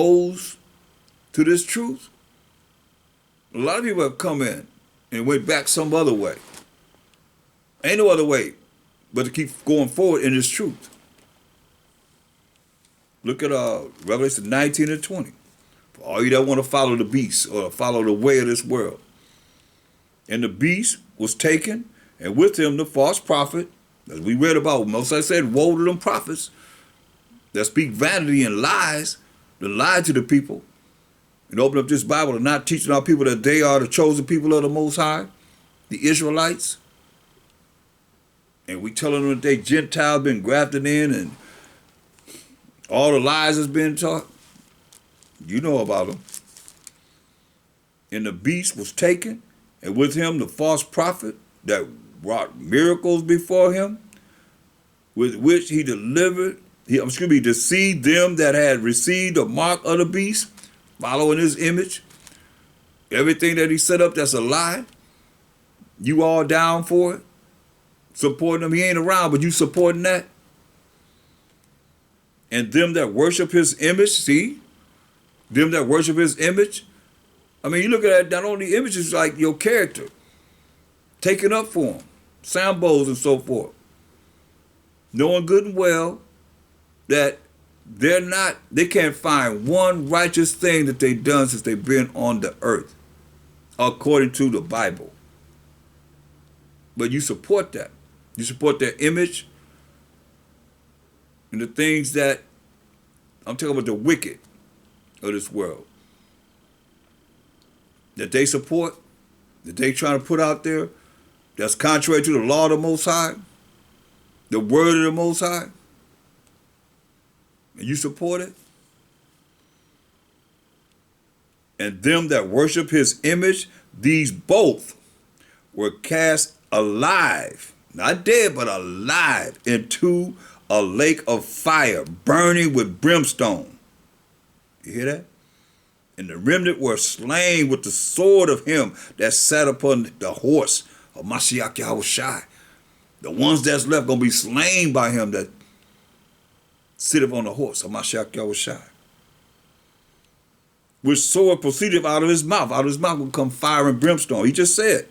opposed to this truth, a lot of people have come in and went back some other way. Ain't no other way but to keep going forward in this truth. Look at Revelation 19 and 20. For all you that want to follow the beast or follow the way of this world. And the beast was taken, and with him the false prophet, as we read about. Most I said, woe to them prophets that speak vanity and lies, that lie to the people, and open up this Bible and not teaching our people that they are the chosen people of the Most High, the Israelites. And we telling them that they Gentiles been grafted in and all the lies that's been taught. You know about them. And the beast was taken, and with him the false prophet that wrought miracles before him, with which he deceived them that had received the mark of the beast, following his image. Everything that he set up that's a lie, you all down for it, supporting him. He ain't around, but you supporting that. And them that worship his image, see? Them that worship his image. I mean, you look at that, not only images like your character, taken up for him, sambos and so forth. Knowing good and well that they can't find one righteous thing that they've done since they've been on the earth, according to the Bible. But you support that. You support their image and the things that, I'm talking about the wicked of this world, that they support, that they trying to put out there, that's contrary to the law of the Most High, the word of the Most High, and you support it. And them that worship his image, these both were cast alive, not dead, but alive, into a lake of fire, burning with brimstone. You hear that? And the remnant were slain with the sword of him that sat upon the horse of Mashiach Yahushai. The ones that's left gonna be slain by him that sitteth on the horse of Mashiach Yahushai. Which sword proceeded out of his mouth. Out of his mouth will come fire and brimstone. He just said,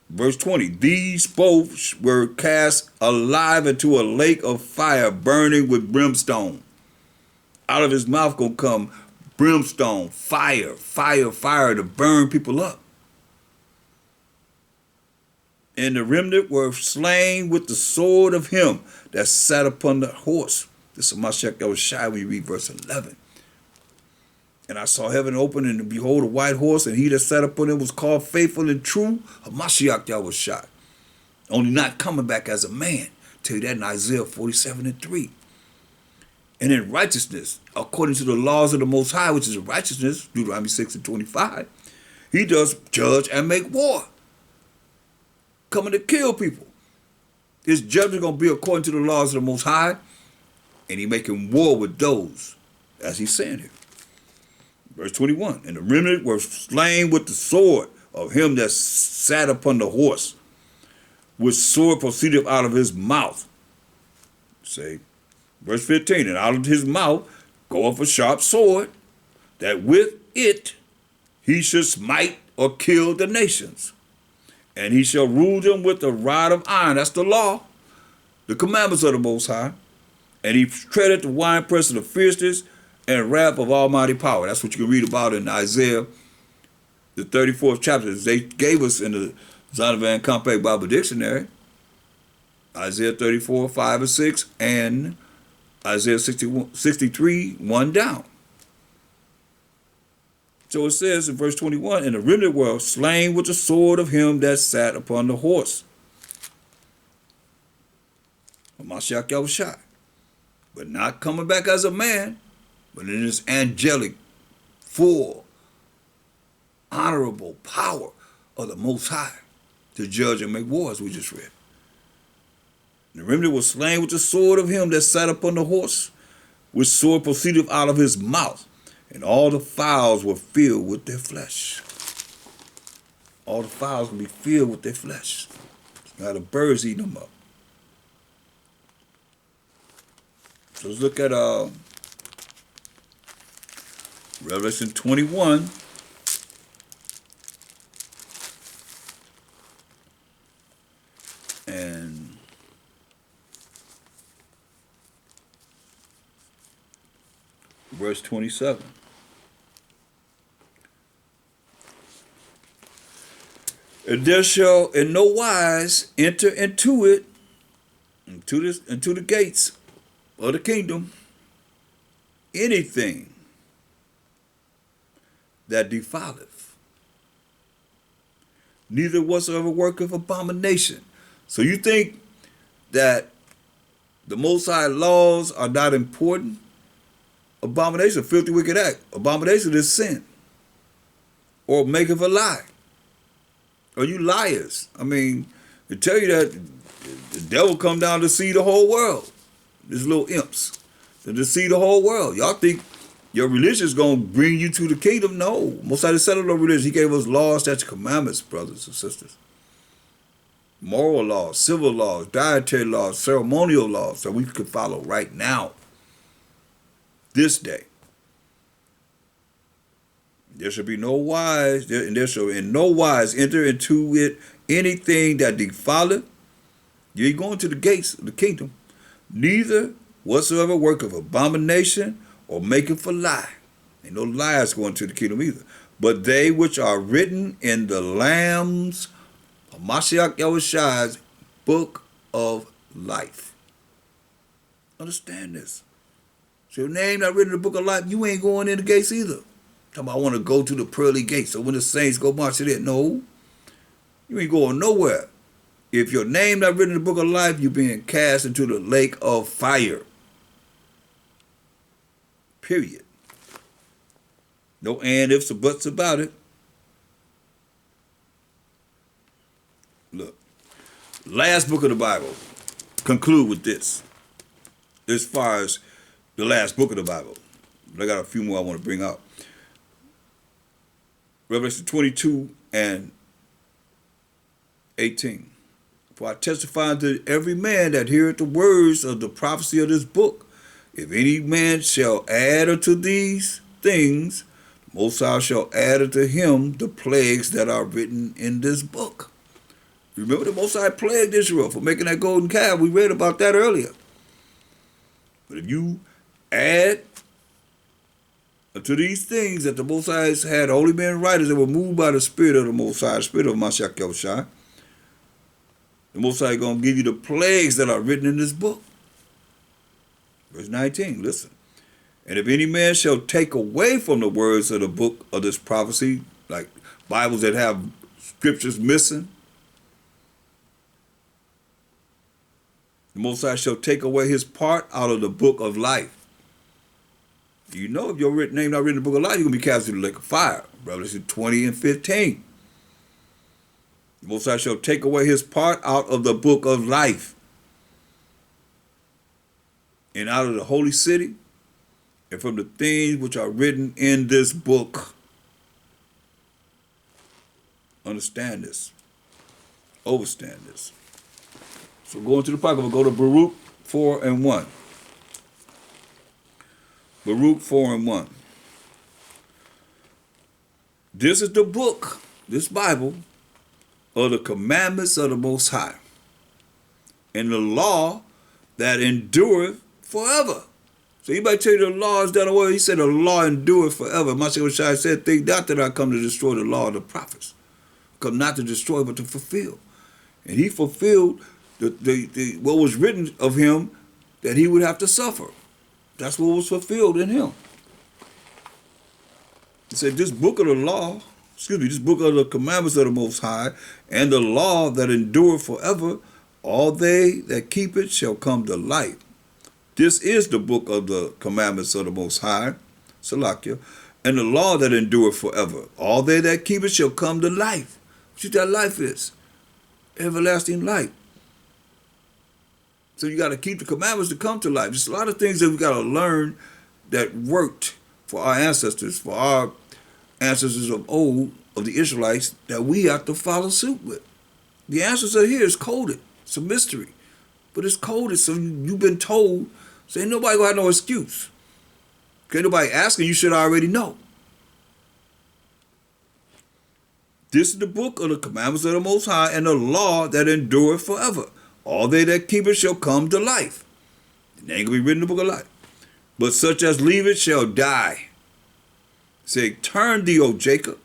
verse 20, these both were cast alive into a lake of fire, burning with brimstone. Out of his mouth gonna come brimstone, fire to burn people up. And the remnant were slain with the sword of him that sat upon the horse. This is Mashiach Yahushai when you read verse 11. And I saw heaven open, and behold, a white horse, and he that sat upon it was called faithful and true, of Mashiach Yahushai. Only not coming back as a man. Tell you that in Isaiah 47 and 3. And in righteousness, according to the laws of the Most High, which is righteousness, Deuteronomy 6 and 25, he does judge and make war. Coming to kill people. His judgment going to be according to the laws of the Most High, and he making war with those, as he's saying here. Verse 21, and the remnant were slain with the sword of him that sat upon the horse, which sword proceeded out of his mouth. Say, verse 15, and out of his mouth goeth a sharp sword, that with it he should smite or kill the nations. And he shall rule them with a rod of iron. That's the law, the commandments of the Most High. And he treadeth the winepress of the fierceness and wrath of almighty power. That's what you can read about in Isaiah, the 34th chapter. They gave us in the Zondervan Compact Bible Dictionary, Isaiah 34, 5 and 6, and Isaiah 63, 1 down. So it says in verse 21, and the remnant were slain with the sword of him that sat upon the horse, of Mashiach Yahushai, but not coming back as a man, but in his angelic, full, honorable power of the Most High to judge and make war, as we just read. The remnant was slain with the sword of him that sat upon the horse, which sword proceeded out of his mouth, and all the fowls were filled with their flesh. All the fowls will be filled with their flesh. Now the birds eating them up. So let's look at Revelation 21 and verse 27. And there shall in no wise enter into it, into the gates of the kingdom, anything that defileth, neither whatsoever worketh abomination. So you think that the Most High laws are not important? Abomination, filthy, wicked act. Abomination is sin, or maketh a lie. Are you liars? I mean, to tell you that the devil come down to see the whole world. These little imps. To see the whole world. Y'all think your religion is going to bring you to the kingdom? No. Most High settled no religion. He gave us laws, statutes, commandments, brothers and sisters. Moral laws, civil laws, dietary laws, ceremonial laws that we could follow right now. This day. There shall be no wise, and there shall in no wise enter into it anything that defileth. You ain't going to the gates of the kingdom. Neither whatsoever work of abomination or maketh a lie. Ain't no liars going to the kingdom either. But they which are written in the Lamb's, h.o.d.c's book of life. Understand this. So your name not written in the book of life, you ain't going in the gates either. Talking about I want to go to the pearly gates. So when the saints go march it in. No. You ain't going nowhere. If your name not written in the book of life, you're being cast into the lake of fire. Period. No and, ifs, or buts about it. Look. Last book of the Bible. Conclude with this. As far as the last book of the Bible. I got a few more I want to bring out. Revelation 22 and 18. For I testify unto every man that heareth the words of the prophecy of this book. If any man shall add unto these things, the Most High shall add unto him the plagues that are written in this book. Remember the Most High plagued Israel for making that golden calf. We read about that earlier. But if you add to these things that the Most High had holy men writers that were moved by the Spirit of the Most High, the Spirit of h.o.d.c, the Most High is going to give you the plagues that are written in this book. Verse 19, listen. And if any man shall take away from the words of the book of this prophecy, like Bibles that have scriptures missing, the Most High shall take away his part out of the book of life. You know, if your name not written in the book of life, you're going to be cast into the lake of fire. Revelation 20 and 15. The Most High shall take away his part out of the book of life and out of the holy city and from the things which are written in this book. Understand this. Overstand this. So going to the pocket, we'll go to Baruch 4 and 1. Baruch 4 and 1. This is the book, this Bible, of the commandments of the Most High, and the law that endureth forever. So anybody tell you the law is done away, he said the law endureth forever. h.o.d.c said, think not that I come to destroy the law of the prophets. Come not to destroy, but to fulfill. And he fulfilled what was written of him, that he would have to suffer. That's what was fulfilled in him. He said, this book of the law, this book of the commandments of the Most High, and the law that endureth forever, all they that keep it shall come to light. This is the book of the commandments of the Most High, Salakia, and the law that endureth forever. All they that keep it shall come to life. What that life is? Everlasting light. So you got to keep the commandments to come to life. There's a lot of things that we got to learn that worked for our ancestors, of old, of the Israelites, that we have to follow suit with. The answers are here. It's coded. It's a mystery. But it's coded, so you've been told, so ain't nobody going to have no excuse. Okay, nobody asking, you should already know. This is the book of the commandments of the Most High and the law that endureth forever. All they that keep it shall come to life. It ain't going to be written in the book of life. But such as leave it shall die. Say, turn thee, O Jacob.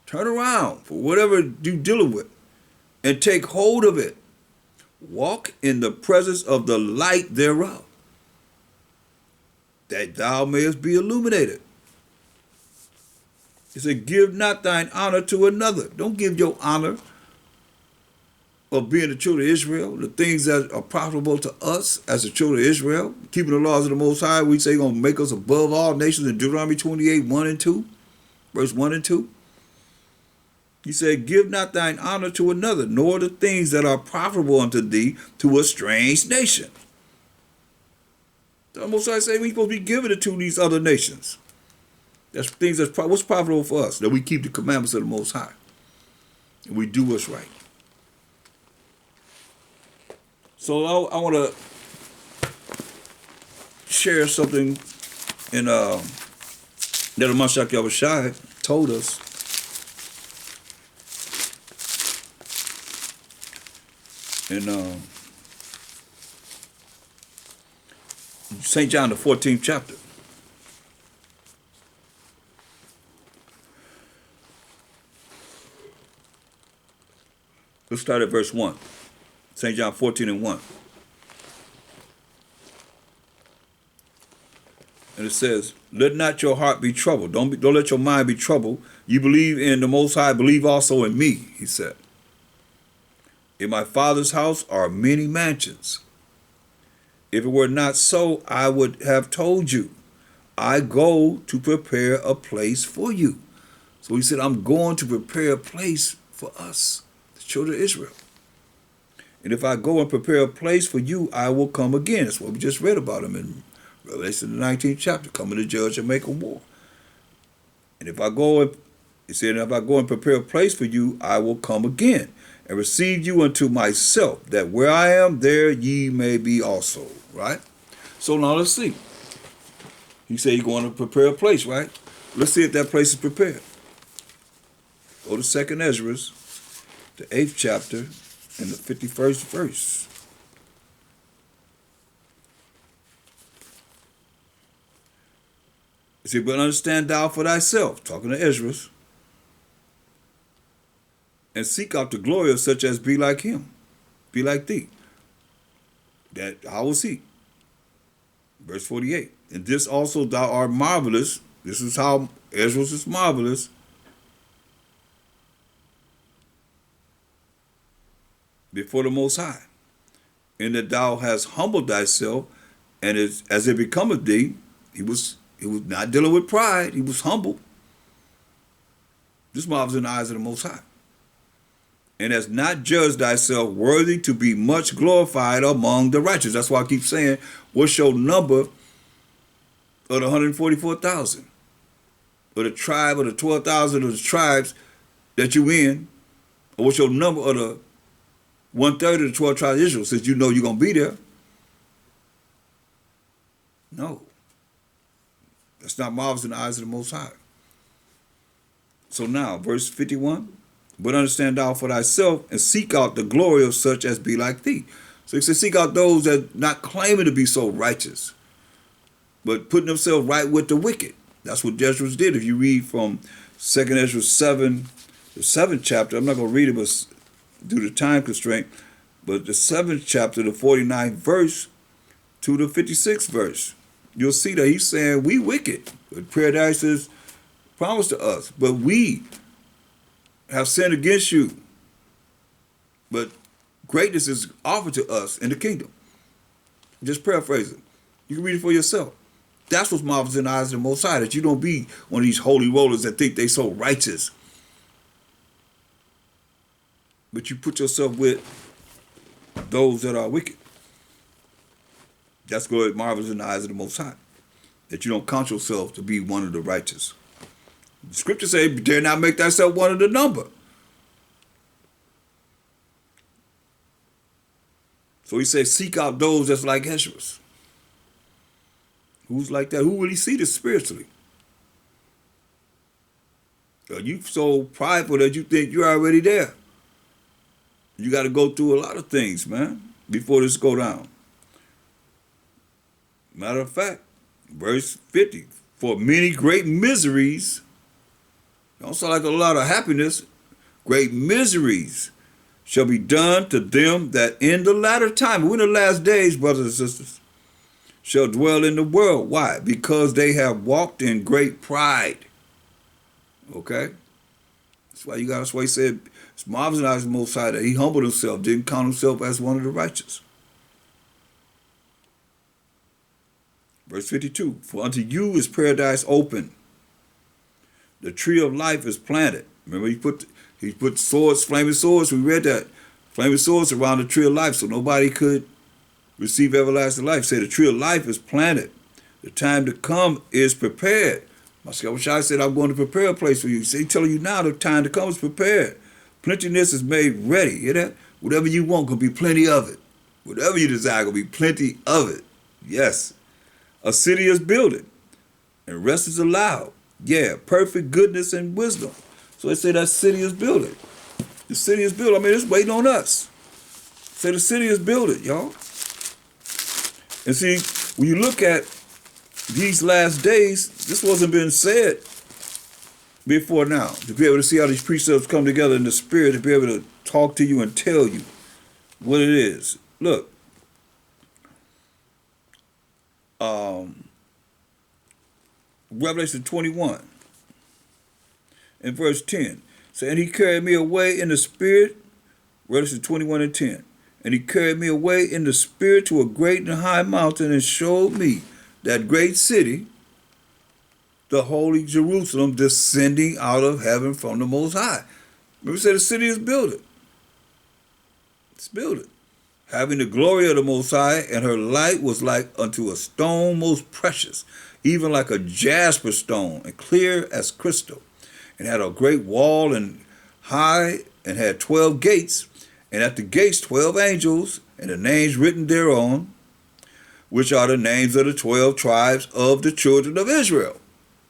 Turn around for whatever you're dealing with and take hold of it. Walk in the presence of the light thereof, that thou mayest be illuminated. He said, give not thine honor to another. Don't give your honor of being the children of Israel, the things that are profitable to us as the children of Israel, keeping the laws of the Most High. We say going to make us above all nations in Deuteronomy 28, 1 and 2, verse 1 and 2. He said, give not thine honor to another, nor the things that are profitable unto thee to a strange nation. The Most High say we supposed to be giving it to these other nations. That's things that's what's profitable for us, that we keep the commandments of the Most High. And we do what's right. So I want to share something in that h.o.d.c told us. In St. John, the 14th chapter. Let's start at verse 1. St. John 14 and 1. And it says, let not your heart be troubled. Don't let your mind be troubled. You believe in the Most High, believe also in me, he said. In my Father's house are many mansions. If it were not so, I would have told you. I go to prepare a place for you. So he said, I'm going to prepare a place for us, the children of Israel. And if I go and prepare a place for you, I will come again. That's what we just read about him in Revelation, the 19th chapter, coming to judge and make a war. And if I go and, he said, if I go and prepare a place for you, I will come again and receive you unto myself, that where I am, there ye may be also. Right? So now let's see. He said he's going to prepare a place, right? Let's see if that place is prepared. Go to 2nd Ezra, the 8th chapter, and the 51st verse. He said, but understand thou for thyself, talking to Ezra, and seek out the glory of such as be like him, be like thee. That how was he? Verse 48. And this also thou art marvelous. This is how Ezra is marvelous. Before the Most High, in that thou hast humbled thyself, and as it becometh thee, he was not dealing with pride, he was humble. This marvelous in the eyes of the Most High. And has not judged thyself worthy to be much glorified among the righteous. That's why I keep saying, what's your number of the 144,000? Or the tribe of the 12,000 of the tribes that you in? Or what's your number of the 1/3 of the 12 tribes of Israel, since you know you're going to be there? No. That's not marvelous in the eyes of the Most High. So now, verse 51. But understand thou for thyself, and seek out the glory of such as be like thee. So he says, seek out those that not claiming to be so righteous, but putting themselves right with the wicked. That's what Ezra did. If you read from 2nd Ezra 7, the 7th chapter, I'm not going to read it, but due to time constraint, but the 7th chapter, the 49th verse to the 56th verse, you'll see that he's saying we wicked. But paradise is promised to us, but we have sinned against you. But greatness is offered to us in the kingdom. Just paraphrase it. You can read it for yourself. That's what's marvelous in the eyes of the Most High, that you don't be one of these holy rollers that think they so righteous. But you put yourself with those that are wicked. That's what marvelous in the eyes of the Most High, that you don't count yourself to be one of the righteous. The scripture says, dare not make thyself one of the number. So he says, seek out those that's like Ezra. Who's like that? Who will he see this spiritually? Because you so prideful that you think you're already there. You got to go through a lot of things, man, before this go down. Matter of fact, verse 50, for many great miseries, don't sound like a lot of happiness, great miseries shall be done to them that in the latter time, we're in the last days, brothers and sisters, shall dwell in the world. Why? Because they have walked in great pride. Okay? That's why he said, it's marvelous the Most High that he humbled himself, didn't count himself as one of the righteous. Verse 52, for unto you is paradise open. The tree of life is planted. Remember, he put swords, flaming swords. We read that. Flaming swords around the tree of life so nobody could receive everlasting life. Say the tree of life is planted. The time to come is prepared. My H.o.i said, I'm going to prepare a place for you. He's telling you now the time to come is prepared. Plentiness is made ready. Hear that? Whatever you want, going to be plenty of it. Whatever you desire, going to be plenty of it. Yes. A city is builded, and rest is allowed. Yeah, perfect goodness and wisdom. So they say that city is building. The city is built. I mean, it's waiting on us. Say the city is building, y'all. And see, when you look at these last days, this wasn't been said before now. To be able to see how these precepts come together in the spirit, to be able to talk to you and tell you what it is. Look. Revelation 21 and verse 10. So, and he carried me away in the spirit, Revelation 21 and 10. And he carried me away in the spirit to a great and high mountain and showed me that great city, the holy Jerusalem, descending out of heaven from the Most High. Remember, we said the city is builded. It's builded. Having the glory of the Most High, and her light was like unto a stone most precious, even like a jasper stone, and clear as crystal, and had a great wall and high, and had 12 gates, and at the gates 12 angels, and the names written thereon, which are the names of the 12 tribes of the children of Israel.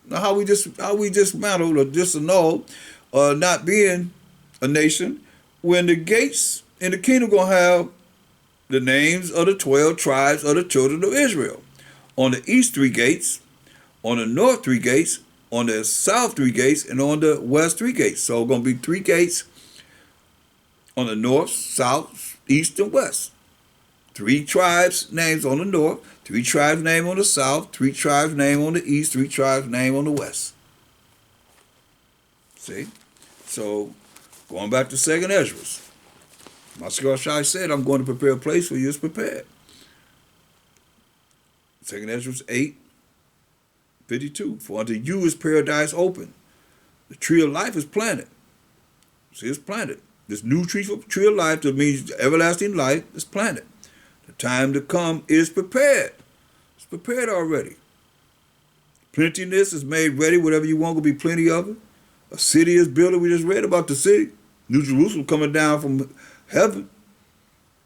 Now, how we dismantle or disannul not being a nation, when the gates in the kingdom gonna have the names of the 12 tribes of the children of Israel. On the east 3 gates, on the north 3 gates, on the south 3 gates, and on the west 3 gates. So it's going to be 3 gates on the north, south, east, and west. 3 tribes names on the north, 3 tribes name on the south, 3 tribes name on the east, 3 tribes name on the west. See? So going back to 2nd Ezra. My H.o.i said, I'm going to prepare a place for you. It's prepared. 2nd Ezra 8:52. For unto you is paradise open. The tree of life is planted. See, it's planted. This new tree of life, that means everlasting life, is planted. The time to come is prepared. It's prepared already. Plentiness is made ready. Whatever you want will be plenty of it. A city is built. We just read about the city. New Jerusalem coming down from heaven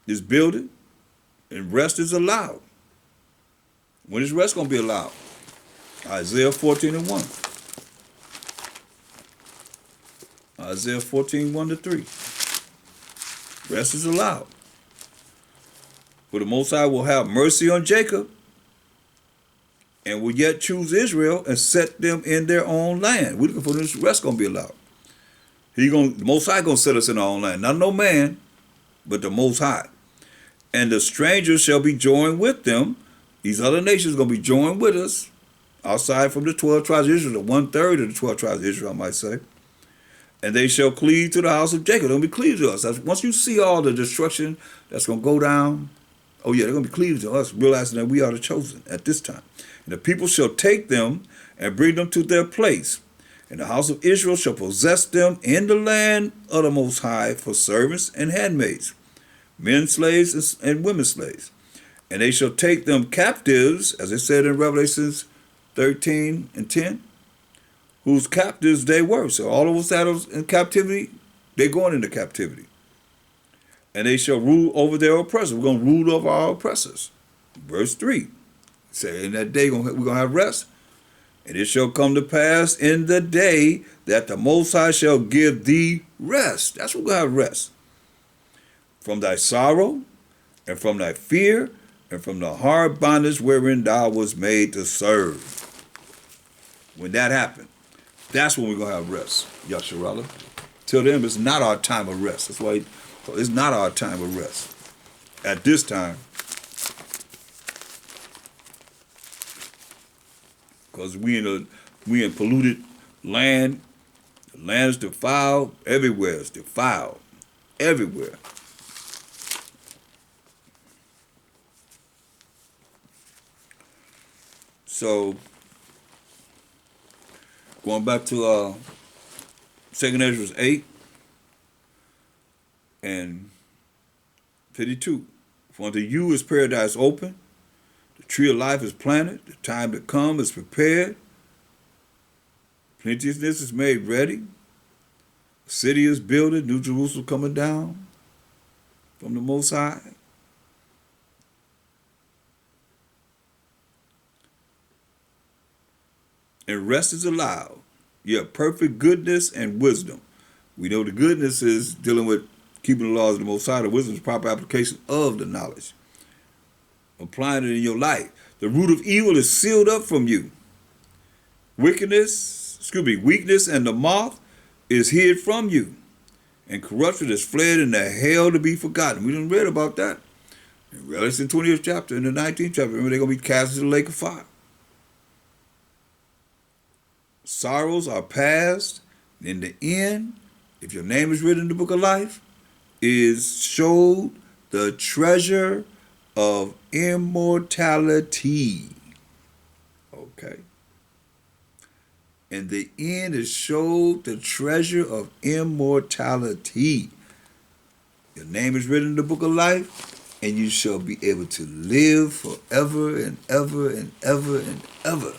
is building, and rest is allowed. When is rest going to be allowed? Isaiah 14 and 1. Isaiah 14, 1 to 3. Rest is allowed. For the Most High will have mercy on Jacob, and will yet choose Israel and set them in their own land. We're looking for this rest going to be allowed. The Most High going to set us in our own land. Not no man, but the Most High. And the strangers shall be joined with them. These other nations going to be joined with us, outside from the 12 tribes of Israel, the 1/3 of the 12 tribes of Israel, I might say. And they shall cleave to the house of Jacob. They're going to be cleaved to us. Once you see all the destruction that's going to go down, oh yeah, they're going to be cleaved to us, realizing that we are the chosen at this time. And the people shall take them and bring them to their place. And the house of Israel shall possess them in the land of the Most High for servants and handmaids, men slaves and women slaves. And they shall take them captives, as it said in Revelations 13 and 10, whose captives they were. So all of us that was in captivity, they're going into captivity. And they shall rule over their oppressors. We're going to rule over our oppressors. Verse 3. Say in that day we're going to have rest. And it shall come to pass in the day that the Most High shall give thee rest. That's what we're going to have rest. From thy sorrow, and from thy fear, and from the hard bondage wherein thou was made to serve. When that happened, that's when we're going to have rest, Yasharala. Till then, it's not our time of rest. That's why it's not our time of rest. At this time, because we in polluted land. The land is defiled. Everywhere is defiled. Everywhere. So, going back to 2nd Ezra 8 and 52. For unto you is paradise open, the tree of life is planted, the time to come is prepared, plenteousness is made ready, the city is builded, New Jerusalem coming down from the Most High. And rest is allowed. You have perfect goodness and wisdom. We know the goodness is dealing with keeping the laws of the Most High. The wisdom is proper application of the knowledge. Applying it in your life. The root of evil is sealed up from you. Weakness and the moth is hid from you. And corruption is fled into hell to be forgotten. We done read about that. In Revelation 20th chapter, in the 19th chapter, remember they're going to be cast into the lake of fire. Sorrows are past. In the end, if your name is written in the book of life, is showed the treasure of immortality. Okay. In the end, it showed the treasure of immortality. Your name is written in the book of life, and you shall be able to live forever and ever and ever and ever.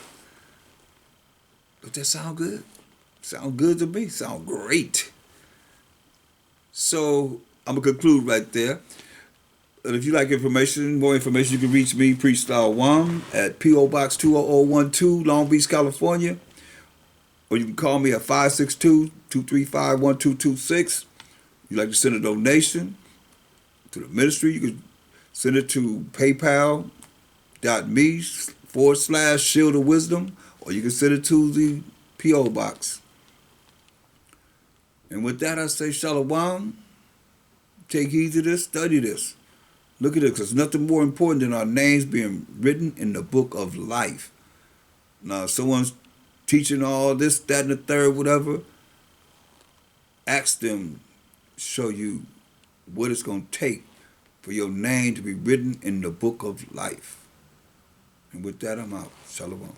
Does that sound good? Sound good to me. Sound great. So I'm going to conclude right there. And if you like more information, you can reach me, Priest Thaahwam, at P.O. Box 20012, Long Beach, California. Or you can call me at 562-235-1226. You like to send a donation to the ministry, you can send it to paypal.me/Shield of Wisdom, or you can send it to the P.O. Box. And with that, I say Shalom. Take heed to this, study this. Look at this, because there's nothing more important than our names being written in the book of life. Now, if someone's teaching all this, that, and the third, whatever, ask them, show you what it's going to take for your name to be written in the book of life. And with that, I'm out. Shalom.